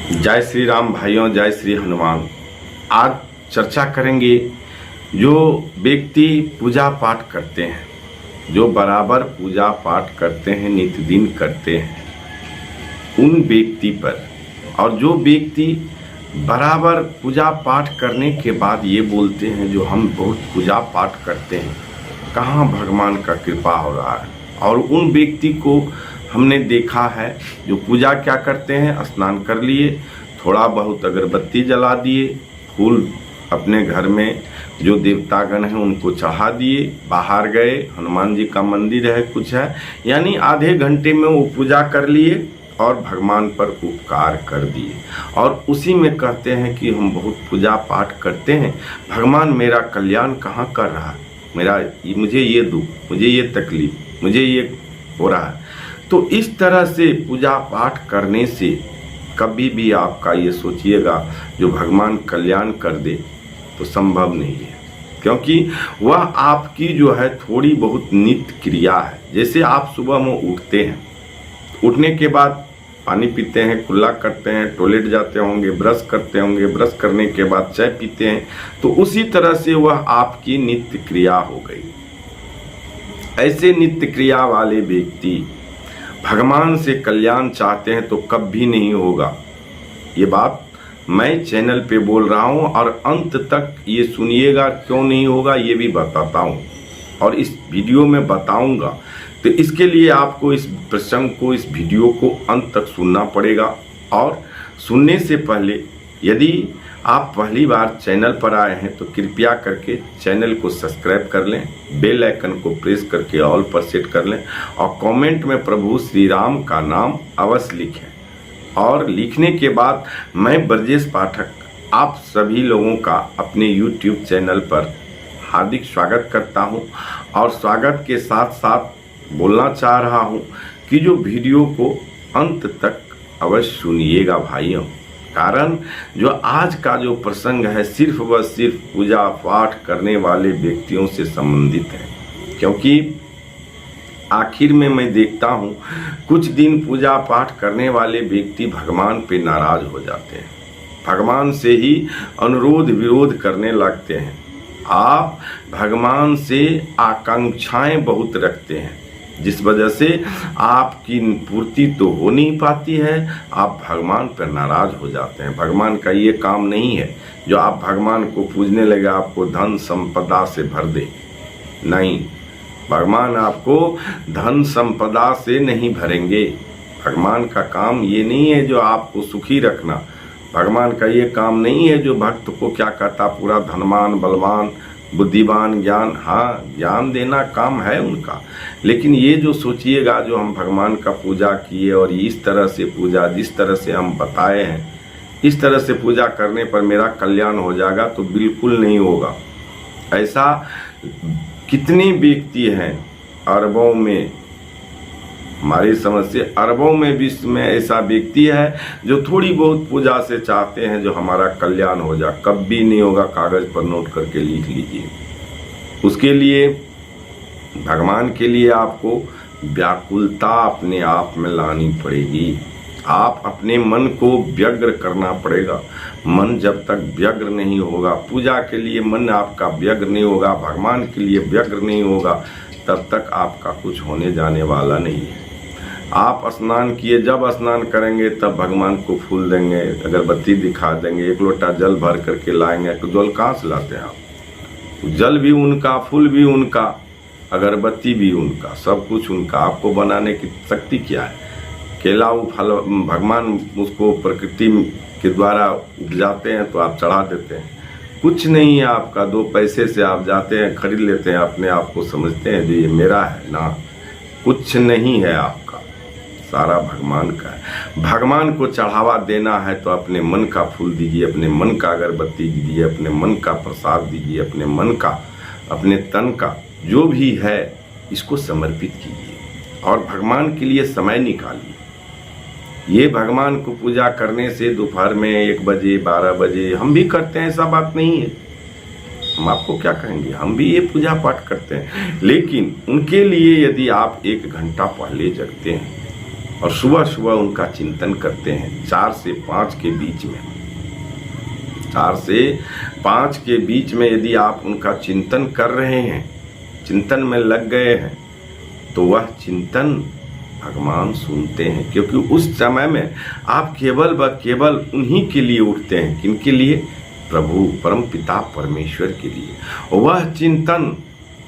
जय श्री राम भाइयों, जय श्री हनुमान। आज चर्चा करेंगे जो व्यक्ति पूजा पाठ करते हैं, जो बराबर पूजा पाठ करते हैं, नित्य दिन करते हैं, उन व्यक्ति पर, और जो व्यक्ति बराबर पूजा पाठ करने के बाद ये बोलते हैं जो हम बहुत पूजा पाठ करते हैं, कहाँ भगवान का कृपा हो रहा है। और उन व्यक्ति को हमने देखा है जो पूजा क्या करते हैं, स्नान कर लिए, थोड़ा बहुत अगरबत्ती जला दिए, फूल अपने घर में जो देवतागण हैं उनको चढ़ा दिए, बाहर गए, हनुमान जी का मंदिर है, कुछ है, यानी आधे घंटे में वो पूजा कर लिए और भगवान पर उपकार कर दिए। और उसी में कहते हैं कि हम बहुत पूजा पाठ करते हैं, भगवान मेरा कल्याण कहाँ कर रहा है, मुझे ये दुख, मुझे ये तकलीफ, मुझे ये हो रहा है। तो इस तरह से पूजा पाठ करने से कभी भी आपका ये सोचिएगा जो भगवान कल्याण कर दे तो संभव नहीं है, क्योंकि वह आपकी जो है थोड़ी बहुत नित्य क्रिया है। जैसे आप सुबह में उठते हैं, उठने के बाद पानी पीते हैं, कुल्ला करते हैं, टॉयलेट जाते होंगे, ब्रश करते होंगे, ब्रश करने के बाद चाय पीते हैं, तो उसी तरह से वह आपकी नित्य क्रिया हो गई। ऐसे नित्य क्रिया वाले व्यक्ति भगवान से कल्याण चाहते हैं तो कभी नहीं होगा। ये बात मैं चैनल पे बोल रहा हूँ और अंत तक ये सुनिएगा, क्यों नहीं होगा ये भी बताता हूँ और इस वीडियो में बताऊंगा। तो इसके लिए आपको इस प्रसंग को, इस वीडियो को अंत तक सुनना पड़ेगा। और सुनने से पहले यदि आप पहली बार चैनल पर आए हैं तो कृपया करके चैनल को सब्सक्राइब कर लें, बेल आइकन को प्रेस करके ऑल पर सेट कर लें और कमेंट में प्रभु श्री राम का नाम अवश्य लिखें। और लिखने के बाद मैं ब्रजेश पाठक आप सभी लोगों का अपने YouTube चैनल पर हार्दिक स्वागत करता हूं। और स्वागत के साथ साथ बोलना चाह रहा हूं कि जो वीडियो को अंत तक अवश्य सुनिएगा भाइयों, कारण जो आज का जो प्रसंग है सिर्फ व सिर्फ पूजा पाठ करने वाले व्यक्तियों से संबंधित है। क्योंकि आखिर में मैं देखता हूँ कुछ दिन पूजा पाठ करने वाले व्यक्ति भगवान पे नाराज हो जाते हैं, भगवान से ही अनुरोध विरोध करने लगते हैं। आप भगवान से आकांक्षाएं बहुत रखते हैं, जिस वजह से आपकी पूर्ति तो हो नहीं पाती है, आप भगवान पर नाराज हो जाते हैं। भगवान का ये काम नहीं है जो आप भगवान को पूजने लगे आपको धन संपदा से भर दे। नहीं, भगवान आपको धन संपदा से नहीं भरेंगे। भगवान का काम ये नहीं है जो आपको सुखी रखना। भगवान का ये काम नहीं है जो भक्त को क्या कहता, पूरा धनवान, बलवान, बुद्धिमान, ज्ञान, हाँ ज्ञान देना काम है उनका, लेकिन ये जो सोचिएगा जो हम भगवान का पूजा किए और इस तरह से पूजा, जिस तरह से हम बताए हैं, इस तरह से पूजा करने पर मेरा कल्याण हो जाएगा, तो बिल्कुल नहीं होगा। ऐसा कितने व्यक्ति हैं, अरबों में, हमारी समझ से अरबों में विश्व में ऐसा व्यक्ति है जो थोड़ी बहुत पूजा से चाहते हैं जो हमारा कल्याण हो जाए। कभी नहीं होगा, कागज पर नोट करके लिख लीजिए। उसके लिए भगवान के लिए आपको व्याकुलता अपने आप में लानी पड़ेगी। आप अपने मन को व्यग्र करना पड़ेगा। मन जब तक व्यग्र नहीं होगा, पूजा के लिए मन आपका व्यग्र नहीं होगा, भगवान के लिए व्यग्र नहीं होगा, तब तक आपका कुछ होने जाने वाला नहीं है। आप स्नान किए, जब स्नान करेंगे तब भगवान को फूल देंगे, अगरबत्ती दिखा देंगे, एक लोटा जल भर करके लाएंगे। तो जल कहाँ से लाते हैं आप? जल भी उनका, फूल भी उनका, अगरबत्ती भी उनका, सब कुछ उनका। आपको बनाने की शक्ति क्या है? केला फल भगवान उसको प्रकृति के द्वारा उपजाते हैं तो आप चढ़ा देते हैं। कुछ नहीं है आपका, 2 पैसे से आप जाते हैं, खरीद लेते हैं, अपने आप को समझते हैं जो ये मेरा है ना। कुछ नहीं है आपका, सारा भगवान का है। भगवान को चढ़ावा देना है तो अपने मन का फूल दीजिए, अपने मन का अगरबत्ती दीजिए, अपने मन का प्रसाद दीजिए, अपने मन का, अपने तन का जो भी है इसको समर्पित कीजिए और भगवान के लिए समय निकालिए। ये भगवान को पूजा करने से दोपहर में 1 बजे 12 बजे हम भी करते हैं, ऐसा बात नहीं है। हम आपको क्या कहेंगे, हम भी ये पूजा पाठ करते हैं, लेकिन उनके लिए यदि आप 1 घंटा पहले जगते हैं, और सुबह सुबह उनका चिंतन करते हैं 4 से 5 के बीच में। 4 से 5 के बीच में यदि आप उनका चिंतन कर रहे हैं, चिंतन में लग गए हैं, तो वह चिंतन भगवान सुनते हैं, क्योंकि उस समय में आप केवल व केवल उन्हीं के लिए उठते हैं। किनके लिए? प्रभु परम पिता परमेश्वर के लिए। वह चिंतन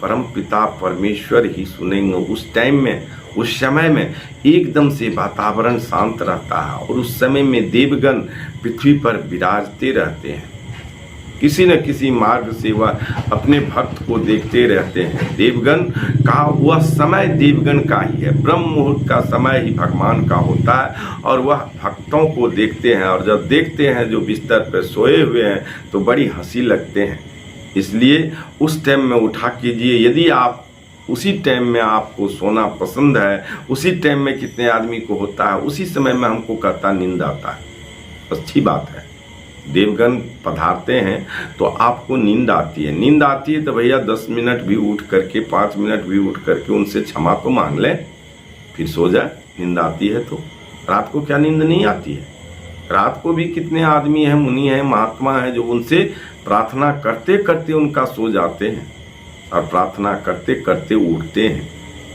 परम पिता परमेश्वर ही सुनेंगे। उस टाइम में, उस समय में एकदम से वातावरण शांत रहता है और उस समय में देवगण पृथ्वी पर विराजते रहते हैं। किसी न किसी मार्ग से वह अपने भक्त को देखते रहते हैं। देवगण का वह समय देवगण का ही है। ब्रह्म मुहूर्त का समय ही भगवान का होता है और वह भक्तों को देखते हैं। और जब देखते हैं जो बिस्तर पर सोए हुए हैं तो बड़ी हंसी लगते हैं। इसलिए उस टाइम में उठा कीजिए। यदि आप उसी टाइम में आपको सोना पसंद है, उसी टाइम में कितने आदमी को होता है, उसी समय में हमको कहता नींद आता है, अच्छी बात है। देवगण पधारते हैं तो आपको नींद आती है। नींद आती है तो भैया 10 मिनट भी उठ करके, 5 मिनट भी उठ करके उनसे क्षमा तो मांग लें, फिर सो जाए। नींद आती है तो रात को क्या नींद नहीं आती है? रात को भी कितने आदमी हैं, मुनि हैं, महात्मा हैं जो उनसे प्रार्थना करते करते उनका सो जाते हैं और प्रार्थना करते करते उठते हैं।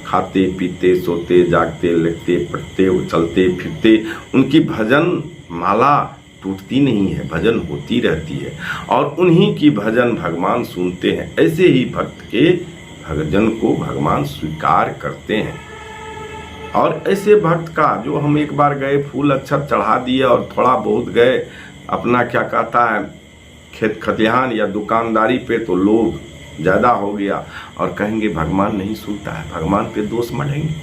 खाते पीते सोते जागते लिखते पढ़ते चलते फिरते उनकी भजन माला टूटती नहीं है, भजन होती रहती है और उन्हीं की भजन भगवान सुनते हैं। ऐसे ही भक्त के भजन को भगवान स्वीकार करते हैं। और ऐसे भक्त का जो हम एक बार गए, फूल अक्षत चढ़ा दिए और थोड़ा बहुत गए अपना क्या कहता है खेत खतिहान या दुकानदारी पे, तो लोग ज़्यादा हो गया और कहेंगे भगवान नहीं सुनता है, भगवान पे दोष मढ़ेंगे।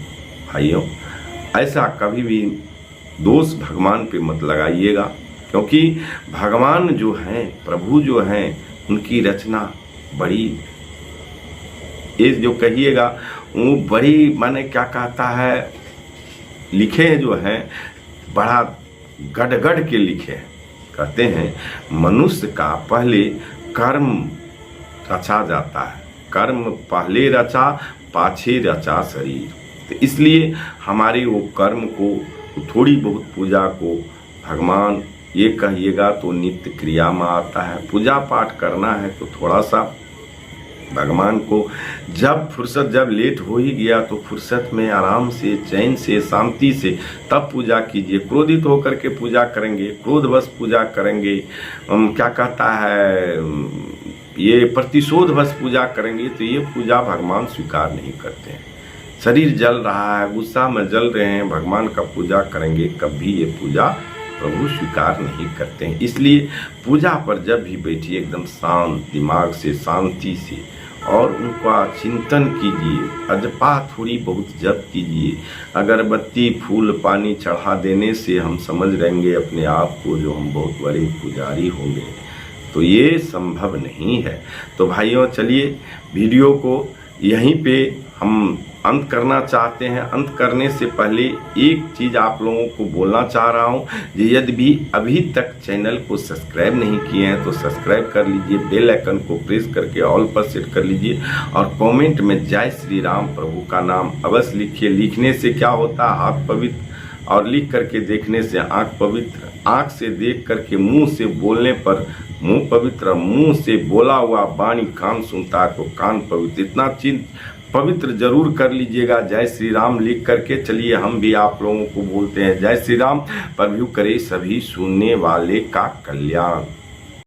भाइयों, ऐसा कभी भी दोष भगवान पे मत लगाइएगा, क्योंकि भगवान जो हैं, प्रभु जो हैं, उनकी रचना बड़ी, ये जो कहिएगा वो बड़ी, माने क्या कहता है, लिखे जो हैं बड़ा गढ़ के लिखे हैं। कहते हैं मनुष्य का पहले कर्म रचा जाता है, कर्म पहले रचा पाछे रचा शरीर। तो इसलिए हमारे वो कर्म को, थोड़ी बहुत पूजा को भगवान ये कहिएगा तो नित्य क्रिया में आता है। पूजा पाठ करना है तो थोड़ा सा भगवान को जब फुर्सत, जब लेट हो ही गया तो फुर्सत में आराम से, चैन से, शांति से तब पूजा कीजिए। क्रोधित होकर के पूजा करेंगे, क्रोधवश पूजा करेंगे, क्या कहता है, ये प्रतिशोधवश पूजा करेंगे तो ये पूजा भगवान स्वीकार नहीं करते हैं। शरीर जल रहा है, गुस्सा में जल रहे हैं, भगवान का पूजा करेंगे, कभी ये पूजा प्रभु स्वीकार नहीं करते हैं। इसलिए पूजा पर जब भी बैठिए एकदम शांत दिमाग से, शांति से, और उनका चिंतन कीजिए। अजपा थोड़ी बहुत जप कीजिए। अगरबत्ती फूल पानी चढ़ा देने से हम समझ लेंगे अपने आप को जो हम बहुत बड़े पुजारी होंगे, तो ये संभव नहीं है। तो भाइयों, चलिए वीडियो को यहीं पे हम अंत करना चाहते हैं। अंत करने से पहले एक चीज़ आप लोगों को बोलना चाह रहा हूँ, यदि भी अभी तक चैनल को सब्सक्राइब नहीं किए हैं तो सब्सक्राइब कर लीजिए, बेल आइकन को प्रेस करके ऑल पर सेट कर लीजिए और कमेंट में जय श्री राम प्रभु का नाम अवश्य लिखिए। लिखने से क्या होता है, हाथ पवित्र, और लिख करके देखने से आँख पवित्र। आँख से देख करके मुंह से बोलने पर मुंह पवित्र, मुंह से बोला हुआ वाणी कान सुनता है तो कान पवित्र। इतना चीज पवित्र जरूर कर लीजिएगा जय श्री राम लिख करके। चलिए हम भी आप लोगों को बोलते हैं जय श्री राम। प्रभु करे सभी सुनने वाले का कल्याण।